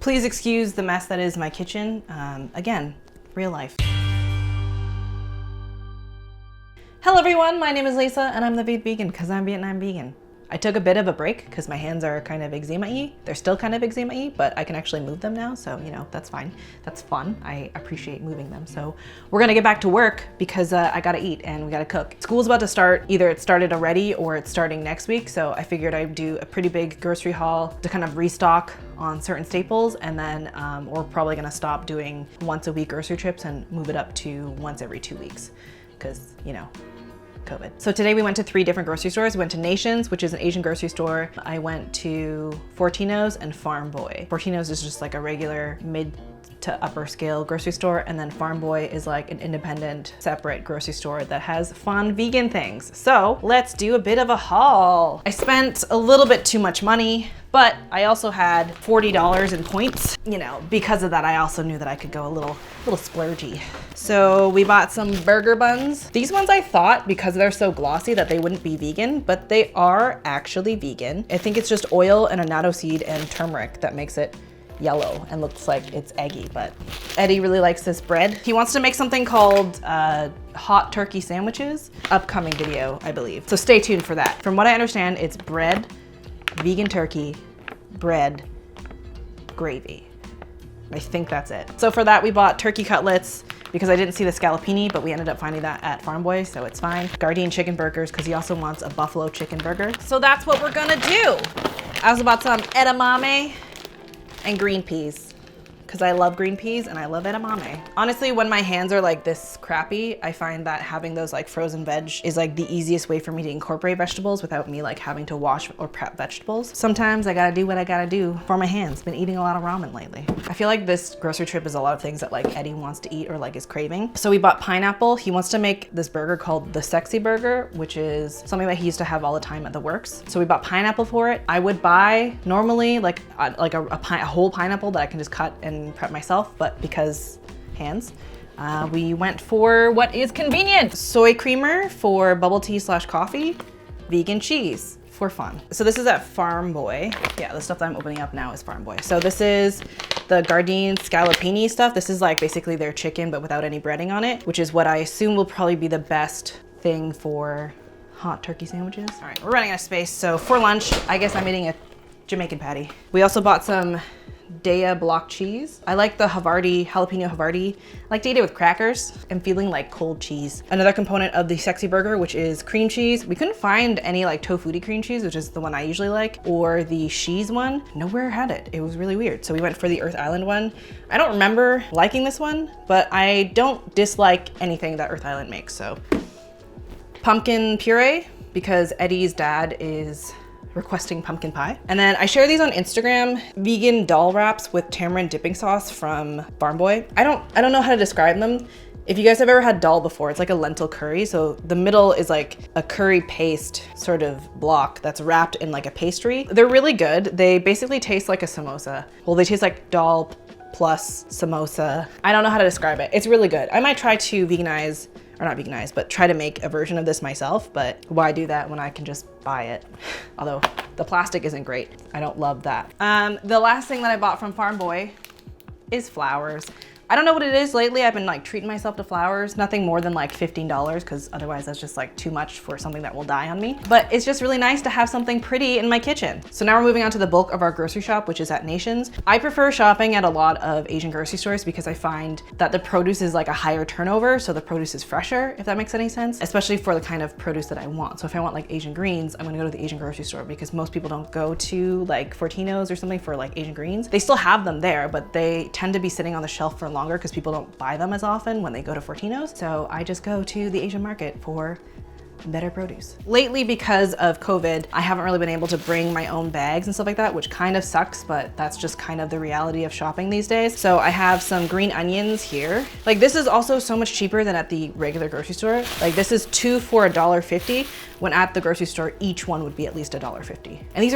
Please excuse the mess that is my kitchen. Again, real life. Hello everyone, my name is Lisa and I'm the Viet Vegan because I'm Vietnam vegan. I took a bit of a break because my hands are kind of eczema-y. They're still kind of eczema-y, but I can actually move them now, so you know, that's fine. That's fun. I appreciate moving them. So we're gonna get back to work because I gotta eat and we gotta cook. School's about to start. Either it started already or it's starting next week, so I figured I'd do a pretty big grocery haul to kind of restock on certain staples, and then we're probably gonna stop doing once a week grocery trips and move it up to once every 2 weeks because, you know, COVID. So today we went to 3 different grocery stores. We went to Nations, which is an Asian grocery store. I went to Fortinos and Farmboy. Fortinos is just like a regular mid to upper scale grocery store, and then Farmboy is like an independent, separate grocery store that has fun vegan things. So let's do a bit of a haul. I spent a little bit too much money, but I also had $40 in points. You know, because of that, I also knew that I could go a little splurgy. So we bought some burger buns. These ones I thought, because they're so glossy, that they wouldn't be vegan, but they are actually vegan. I think it's just oil and annatto seed and turmeric that makes it yellow and looks like it's eggy, but Eddie really likes this bread. He wants to make something called hot turkey sandwiches. Upcoming video, I believe. So stay tuned for that. From what I understand, it's bread, vegan turkey, bread, gravy. I think that's it. So for that, we bought turkey cutlets because I didn't see the scallopini, but we ended up finding that at Farmboy, so it's fine. Gardein chicken burgers, because he also wants a buffalo chicken burger. So that's what we're gonna do. I also bought some edamame and green peas, because I love green peas and I love edamame. Honestly, when my hands are like this crappy, I find that having those like frozen veg is like the easiest way for me to incorporate vegetables without me like having to wash or prep vegetables. Sometimes I gotta do what I gotta do for my hands. Been eating a lot of ramen lately. I feel like this grocery trip is a lot of things that like Eddie wants to eat or like is craving. So we bought pineapple. He wants to make this burger called the Sexy Burger, which is something that he used to have all the time at the works. So we bought pineapple for it. I would buy normally like a whole pineapple that I can just cut and prep myself, but because hands, we went for what is convenient. Soy creamer for bubble tea / coffee, vegan cheese for fun. So this is at Farmboy. Yeah, the stuff that I'm opening up now is Farmboy. So this is the Gardein scallopini stuff. This is like basically their chicken, but without any breading on it, which is what I assume will probably be the best thing for hot turkey sandwiches. All right, we're running out of space. So for lunch, I guess I'm eating a Jamaican patty. We also bought some Daya block cheese. I like the Havarti, jalapeno Havarti. I like to eat it with crackers. I'm feeling like cold cheese. Another component of the Sexy Burger, which is cream cheese. We couldn't find any like tofu cream cheese, which is the one I usually like, or the cheese one. Nowhere had it. It was really weird. So we went for the Earth Island one. I don't remember liking this one, but I don't dislike anything that Earth Island makes. So pumpkin puree, because Eddie's dad is requesting pumpkin pie. And then I share these on Instagram, vegan dal wraps with tamarind dipping sauce from Farmboy. I don't know how to describe them. If you guys have ever had dal before, it's like a lentil curry. So the middle is like a curry paste sort of block that's wrapped in like a pastry. They're really good. They basically taste like a samosa. Well, they taste like dal plus samosa. I don't know how to describe it. It's really good. I might try to veganize, or not veganize, but try to make a version of this myself, but why do that when I can just buy it? Although the plastic isn't great. I don't love that. The last thing that I bought from Farmboy is flowers. I don't know what it is lately. I've been like treating myself to flowers, nothing more than like $15, because otherwise that's just like too much for something that will die on me. But it's just really nice to have something pretty in my kitchen. So now we're moving on to the bulk of our grocery shop, which is at Nations. I prefer shopping at a lot of Asian grocery stores because I find that the produce is like a higher turnover, so the produce is fresher, if that makes any sense, especially for the kind of produce that I want. So if I want like Asian greens, I'm gonna go to the Asian grocery store because most people don't go to like Fortinos or something for like Asian greens. They still have them there, but they tend to be sitting on the shelf for longer because people don't buy them as often when they go to Fortinos. So I just go to the Asian market for better produce. Lately, because of COVID, I haven't really been able to bring my own bags and stuff like that, which kind of sucks, but that's just kind of the reality of shopping these days. So I have some green onions here. Like this is also so much cheaper than at the regular grocery store. Like this is 2 for $1.50, when at the grocery store, each one would be at least $1.50. And these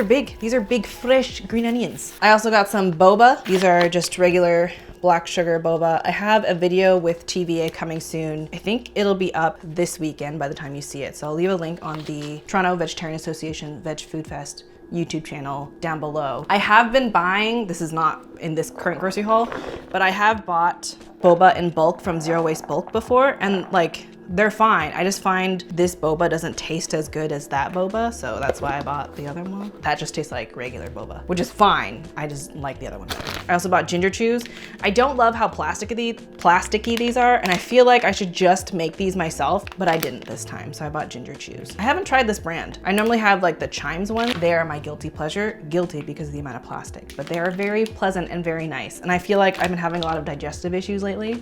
are big fresh green onions. I also got some boba. These are just regular black sugar boba. I have a video with TVA coming soon. I think it'll be up this weekend by the time you see it. So I'll leave a link on the Toronto Vegetarian Association Veg Food Fest YouTube channel down below. I have been buying, this is not in this current grocery haul, but I have bought boba in bulk from Zero Waste Bulk before, and like, they're fine. I just find this boba doesn't taste as good as that boba, so that's why I bought the other one. That just tastes like regular boba, which is fine. I just like the other one better. I also bought ginger chews. I don't love how plasticky these are, and I feel like I should just make these myself, but I didn't this time, so I bought ginger chews. I haven't tried this brand. I normally have like the Chimes one. They are my guilty pleasure. Guilty because of the amount of plastic, but they are very pleasant and very nice. And I feel like I've been having a lot of digestive issues lately,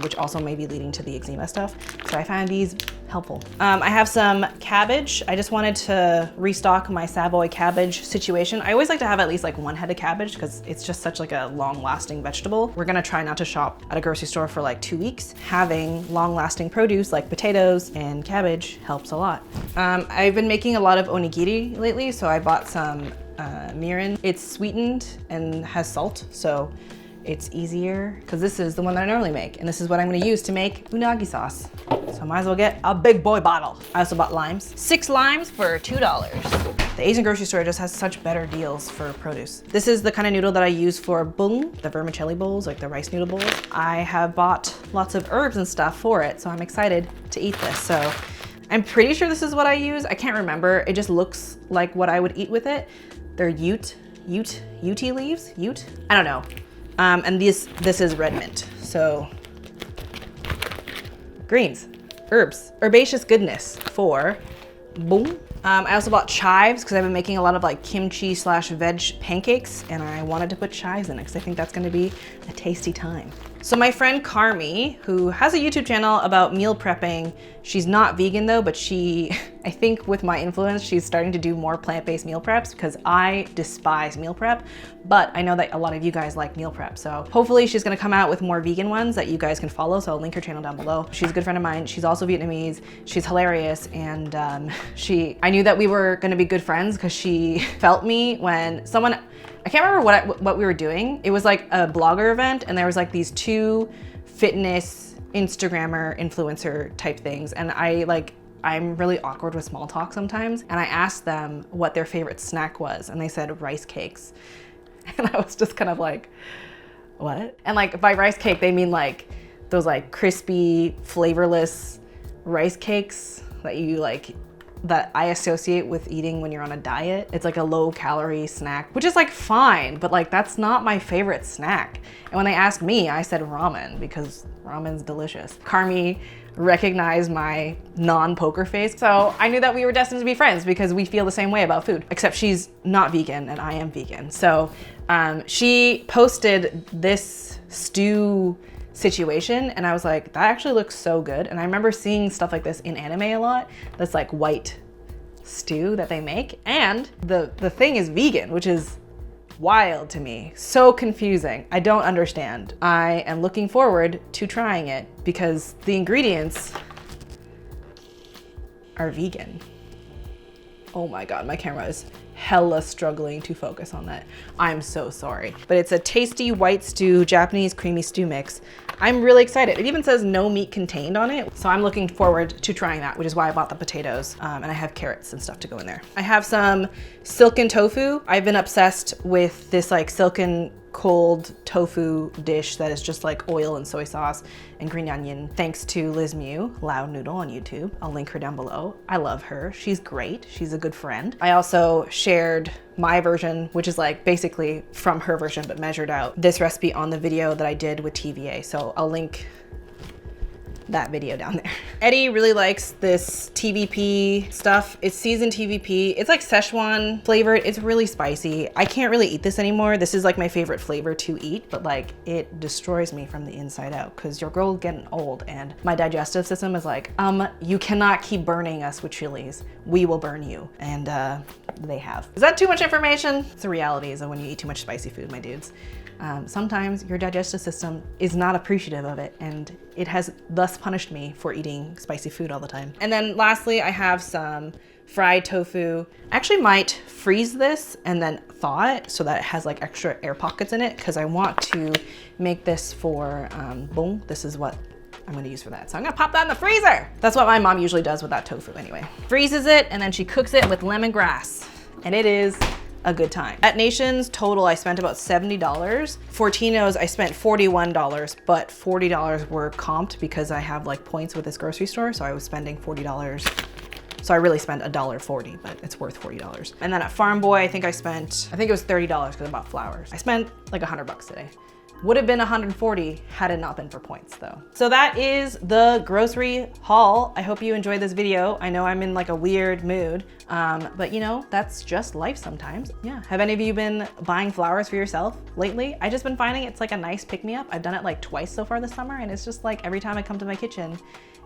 which also may be leading to the eczema stuff. So I find these helpful. I have some cabbage. I just wanted to restock my Savoy cabbage situation. I always like to have at least like one head of cabbage because it's just such like a long-lasting vegetable. We're gonna try not to shop at a grocery store for like 2 weeks. Having long-lasting produce like potatoes and cabbage helps a lot. I've been making a lot of onigiri lately, so I bought some mirin. It's sweetened and has salt, so it's easier because this is the one that I normally make, and this is what I'm gonna use to make unagi sauce. So I might as well get a big boy bottle. I also bought limes. 6 limes for $2. The Asian grocery store just has such better deals for produce. This is the kind of noodle that I use for bung, the vermicelli bowls, like the rice noodle bowls. I have bought lots of herbs and stuff for it, so I'm excited to eat this. So I'm pretty sure this is what I use. I can't remember. It just looks like what I would eat with it. They're Ute leaves? Ute? I don't know. And this is red mint. So greens, herbs, herbaceous goodness for boom. I also bought chives because I've been making a lot of like kimchi / veg pancakes, and I wanted to put chives in it because I think that's gonna be a tasty time. So my friend Carmi, who has a YouTube channel about meal prepping, she's not vegan though, but I think with my influence, she's starting to do more plant-based meal preps because I despise meal prep, but I know that a lot of you guys like meal prep. So hopefully she's gonna come out with more vegan ones that you guys can follow. So I'll link her channel down below. She's a good friend of mine. She's also Vietnamese. She's hilarious. And I knew that we were gonna be good friends because she felt me when someone, I can't remember what we were doing. It was like a blogger event, and there was like these 2 fitness Instagrammer influencer type things. And I'm really awkward with small talk sometimes. And I asked them what their favorite snack was, and they said rice cakes. And I was just kind of like, what? And like by rice cake, they mean like those like crispy, flavorless rice cakes that I associate with eating when you're on a diet. It's like a low calorie snack, which is like fine, but like that's not my favorite snack. And when they asked me, I said ramen because ramen's delicious. Carmi recognized my non-poker face. So I knew that we were destined to be friends because we feel the same way about food, except she's not vegan and I am vegan. So she posted this stew situation, and I was like, that actually looks so good. And I remember seeing stuff like this in anime a lot, that's like white stew that they make, and the thing is vegan, which is wild to me. So confusing. I don't understand. I am looking forward to trying it because the ingredients are vegan. Oh my God, my camera is hella struggling to focus on that. I'm so sorry. But it's a tasty white stew, Japanese creamy stew mix. I'm really excited. It even says no meat contained on it. So I'm looking forward to trying that, which is why I bought the potatoes. And I have carrots and stuff to go in there. I have some silken tofu. I've been obsessed with this like silken cold tofu dish that is just like oil and soy sauce and green onion. Thanks to Liz Mew, Loud Noodle on YouTube. I'll link her down below. I love her. She's great. She's a good friend. I also shared my version, which is like basically from her version, but measured out, this recipe on the video that I did with TVA. So I'll link that video down there. Eddie really likes this TVP stuff. It's seasoned TVP. It's like Szechuan flavored. It's really spicy. I can't really eat this anymore. This is like my favorite flavor to eat, but like it destroys me from the inside out because your girl's getting old and my digestive system is like, you cannot keep burning us with chilies. We will burn you. And they have. Is that too much information? It's the reality is that when you eat too much spicy food, my dudes, sometimes your digestive system is not appreciative of it, and it has thus punished me for eating spicy food all the time. And then lastly, I have some fried tofu. I actually might freeze this and then thaw it so that it has like extra air pockets in it because I want to make this for bung. This is what I'm gonna use for that. So I'm gonna pop that in the freezer. That's what my mom usually does with that tofu anyway. Freezes it and then she cooks it with lemongrass, and it is a good time. At Nations, total, I spent about $70. Fortinos, I spent $41, but $40 were comped because I have like points with this grocery store, so I was spending $40. So I really spent $1.40, but it's worth $40. And then at Farmboy, I think it was $30 because I bought flowers. I spent like $100 today. Would have been $140 had it not been for points though. So that is the grocery haul. I hope you enjoyed this video. I know I'm in like a weird mood, but you know, that's just life sometimes. Yeah, have any of you been buying flowers for yourself lately? I just been finding it's like a nice pick-me-up. I've done it like twice so far this summer, and it's just like every time I come to my kitchen,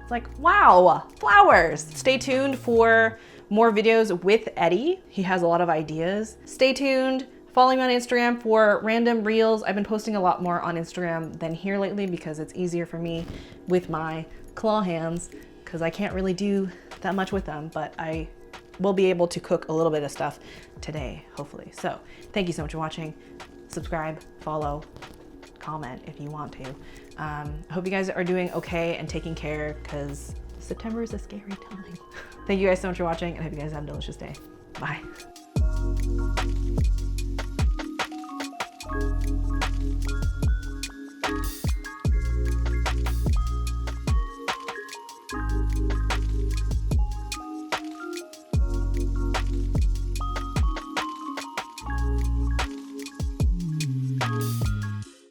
it's like, wow, flowers. Stay tuned for more videos with Eddie. He has a lot of ideas. Stay tuned. Follow me on Instagram for random reels. I've been posting a lot more on Instagram than here lately because it's easier for me with my claw hands because I can't really do that much with them, but I will be able to cook a little bit of stuff today, hopefully. So thank you so much for watching. Subscribe, follow, comment if you want to. I hope you guys are doing okay and taking care because September is a scary time. Thank you guys so much for watching, and I hope you guys have a delicious day. Bye.